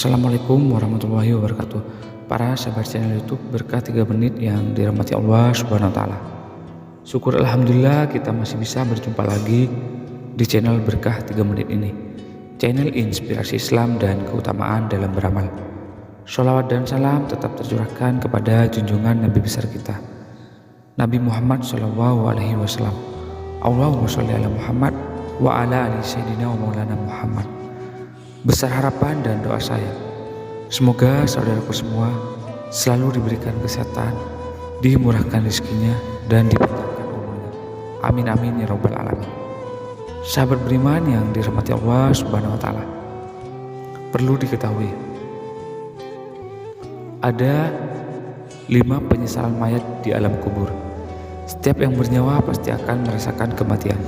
Assalamualaikum warahmatullahi wabarakatuh. Para sahabat channel YouTube Berkah 3 Menit yang dirahmati Allah Subhanahu wa taala. Syukur alhamdulillah kita masih bisa berjumpa lagi di channel Berkah 3 Menit ini. Channel inspirasi Islam dan keutamaan dalam beramal. Sholawat dan salam tetap tercurahkan kepada junjungan Nabi besar kita, Nabi Muhammad SAW. Allahumma sholli ala Muhammad wa ala ali sayyidina wa maulana Muhammad. Besar harapan dan doa saya, semoga saudaraku semua selalu diberikan kesehatan, dimurahkan rezekinya, dan dipanjangkan umurnya. Amin amin ya rabbal alamin. Sahabat beriman yang dirahmati Allah Subhanahu wa taala, perlu diketahui ada 5 penyesalan mayat di alam kubur. Setiap yang bernyawa pasti akan merasakan kematian,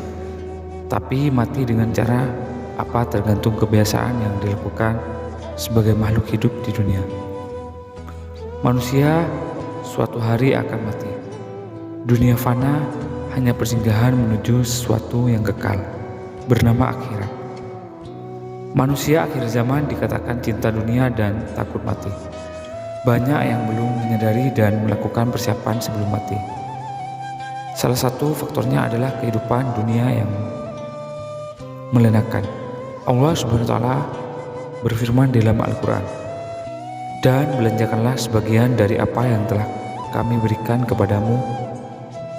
tapi mati dengan cara apa tergantung kebiasaan yang dilakukan sebagai makhluk hidup di dunia. Manusia suatu hari akan mati. Dunia fana hanya persinggahan menuju sesuatu yang kekal, bernama akhirat. Manusia akhir zaman dikatakan cinta dunia dan takut mati. Banyak yang belum menyadari dan melakukan persiapan sebelum mati. Salah satu faktornya adalah kehidupan dunia yang melenakan. Allah Subhanahu wa taala berfirman dalam Al-Quran, "Dan belanjakanlah sebagian dari apa yang telah kami berikan kepadamu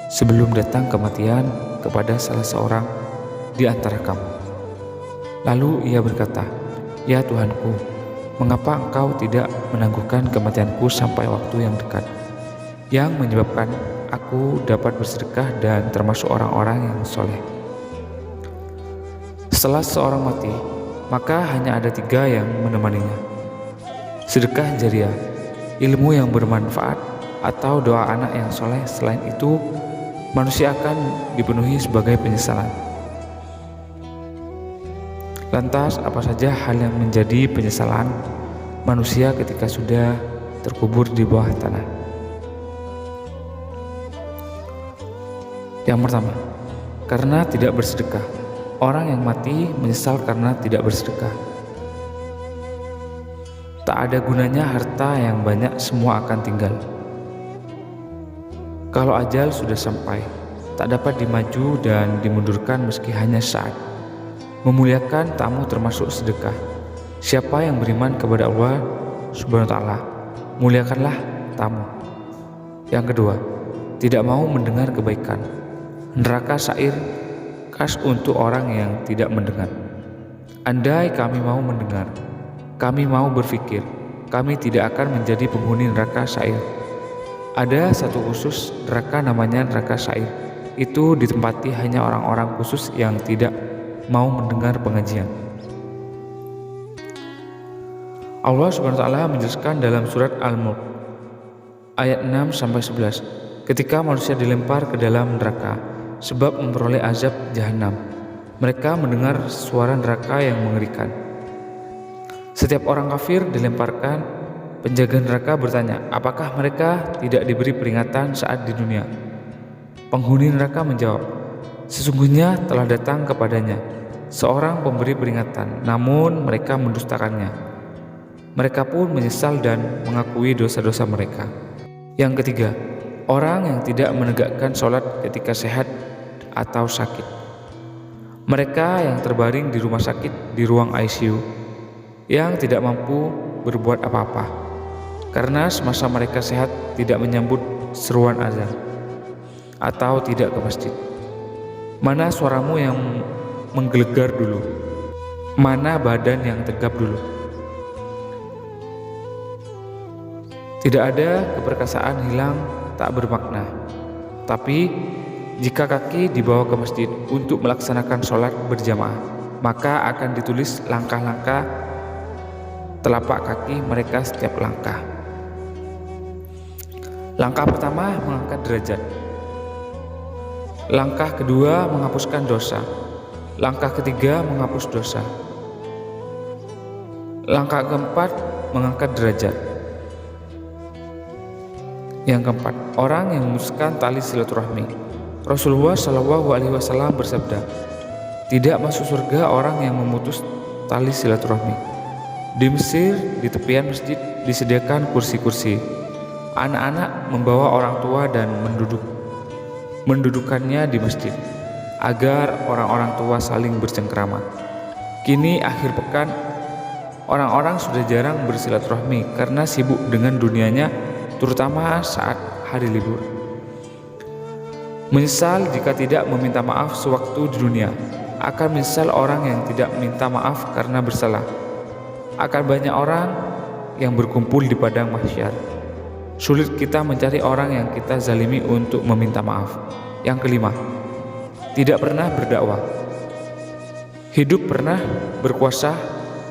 sebelum datang kematian kepada salah seorang di antara kamu." Lalu ia berkata, "Ya Tuhanku, mengapa engkau tidak menangguhkan kematianku sampai waktu yang dekat, yang menyebabkan aku dapat bersedekah dan termasuk orang-orang yang soleh?" Setelah seorang mati, maka hanya ada 3 yang menemaninya: sedekah jariah, ilmu yang bermanfaat, atau doa anak yang soleh. Selain itu, manusia akan dipenuhi sebagai penyesalan. Lantas, apa saja hal yang menjadi penyesalan manusia ketika sudah terkubur di bawah tanah? Yang pertama, karena tidak bersedekah. Orang yang mati menyesal karena tidak bersedekah. Tak ada gunanya harta yang banyak, semua akan tinggal. Kalau ajal sudah sampai, tak dapat dimaju dan dimundurkan meski hanya saat. Memuliakan tamu termasuk sedekah. Siapa yang beriman kepada Allah Subhanahu wa taala, muliakanlah tamu. Yang kedua, tidak mau mendengar kebaikan. Neraka syair khas untuk orang yang tidak mendengar. Andai kami mau mendengar, kami mau berpikir, kami tidak akan menjadi penghuni neraka syair. Ada satu khusus neraka namanya neraka syair. Itu ditempati hanya orang-orang khusus yang tidak mau mendengar pengajian. Allah Subhanahu wa taala menjelaskan dalam surat Al-Mulk ayat 6-11, ketika manusia dilempar ke dalam neraka sebab memperoleh azab jahanam, mereka mendengar suara neraka yang mengerikan. Setiap orang kafir dilemparkan, penjaga neraka bertanya, apakah mereka tidak diberi peringatan saat di dunia? Penghuni neraka menjawab, sesungguhnya telah datang kepadanya seorang pemberi peringatan, namun mereka mendustakannya. Mereka pun menyesal dan mengakui dosa-dosa mereka. Yang ketiga, orang yang tidak menegakkan sholat ketika sehat atau sakit. Mereka yang terbaring di rumah sakit di ruang ICU, yang tidak mampu berbuat apa-apa karena semasa mereka sehat tidak menyambut seruan azan atau tidak ke masjid. Mana suaramu yang menggelegar dulu? Mana badan yang tegap dulu? Tidak ada keperkasaan hilang tak bermakna. Tapi jika kaki dibawa ke masjid untuk melaksanakan sholat berjamaah, maka akan ditulis langkah-langkah telapak kaki mereka setiap langkah. Langkah pertama mengangkat derajat. Langkah kedua menghapuskan dosa. Langkah ketiga menghapus dosa. Langkah keempat mengangkat derajat. Yang keempat, orang yang memutuskan tali silaturahmi. Rasulullah SAW bersabda, tidak masuk surga orang yang memutus tali silaturahmi. Di Mesir, di tepian masjid disediakan kursi-kursi. Anak-anak membawa orang tua dan mendudukannya di masjid agar orang-orang tua saling bercengkrama. Kini akhir pekan, orang-orang sudah jarang bersilaturahmi karena sibuk dengan dunianya, terutama saat hari libur. Menyesal jika tidak meminta maaf sewaktu di dunia, akan menyesal orang yang tidak minta maaf karena bersalah. Akan banyak orang yang berkumpul di padang mahsyar. Sulit kita mencari orang yang kita zalimi untuk meminta maaf. Yang kelima, tidak pernah berdakwah. Hidup pernah, berkuasa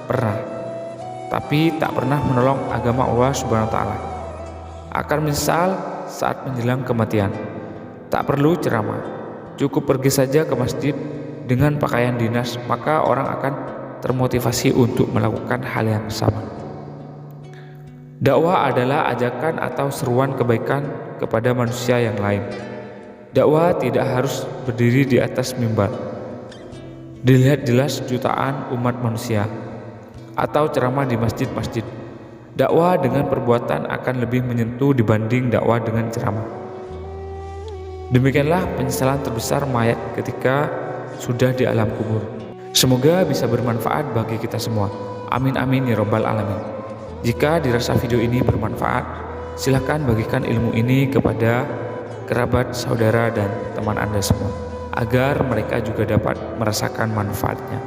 pernah, tapi tak pernah menolong agama Allah Subhanahu wa taala. Akan menyesal saat menjelang kematian. Tak perlu ceramah, cukup pergi saja ke masjid dengan pakaian dinas, maka orang akan termotivasi untuk melakukan hal yang sama. Dakwah adalah ajakan atau seruan kebaikan kepada manusia yang lain. Dakwah tidak harus berdiri di atas mimbar, dilihat jelas jutaan umat manusia, atau ceramah di masjid-masjid. Dakwah dengan perbuatan akan lebih menyentuh dibanding dakwah dengan ceramah. Demikianlah penyesalan terbesar mayat ketika sudah di alam kubur. Semoga bisa bermanfaat bagi kita semua. Amin amin ya robbal alamin. Jika dirasa video ini bermanfaat, silahkan bagikan ilmu ini kepada kerabat, saudara, dan teman Anda semua, agar mereka juga dapat merasakan manfaatnya.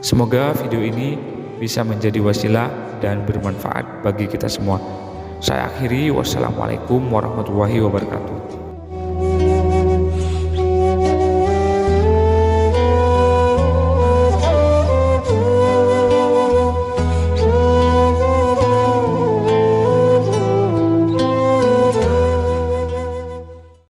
Semoga video ini bisa menjadi wasilah dan bermanfaat bagi kita semua. Saya akhiri, wassalamualaikum warahmatullahi wabarakatuh.